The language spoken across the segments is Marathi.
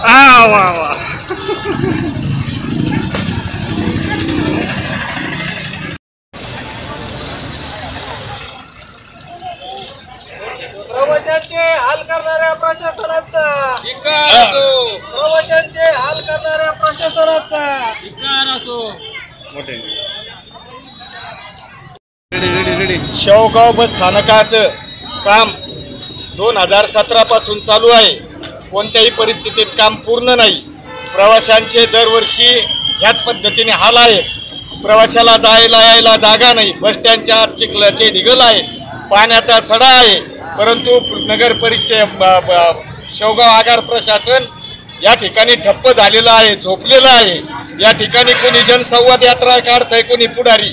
वा वा. प्रवाशांचे हाल करणाऱ्या प्रशासनाचा प्रवाशांचे हाल करणाऱ्या प्रशासनाचा शेवगाव बस स्थानकाचं काम 2017 पासून चालू आहे. कोणत्याही परिस्थितीत काम पूर्ण नाही. प्रवाशांचे दरवर्षी ह्याच पद्धतीने हाल आहेत. प्रवाशाला जायला यायला जागा नाही. बस स्टँडच्या चिखलाचे ढिगल आहे, पाण्याचा सडा आहे. परंतु नगर शेवगाव आगार प्रशासन या ठिकाणी ठप्प झालेलं आहे, झोपलेलं आहे. या ठिकाणी कोणी जनसंवाद यात्रा काढतंय, कोणी पुढारी,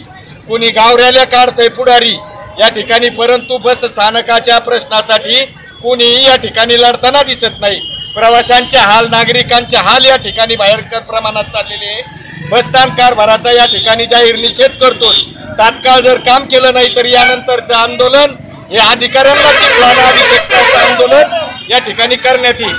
कोणी गाव रॅल्या काढतंय पुढारी या ठिकाणी. परंतु बस स्थानकाच्या प्रश्नासाठी कोणीही या ठिकाणी लढताना दिसत नाही. प्रवाशांचे हाल, नागरिकांचे हाल या ठिकाणी भयंकर प्रमाणात चाललेले आहे. बसस्थान कारभाराचा या ठिकाणी जाहीर निषेध करतो. तात्काळ जर काम केलं नाही तर यानंतरचं आंदोलन हे अधिकाऱ्यांना चिखलाला अभिषेक करायचं आंदोलन या ठिकाणी करण्यात येईल.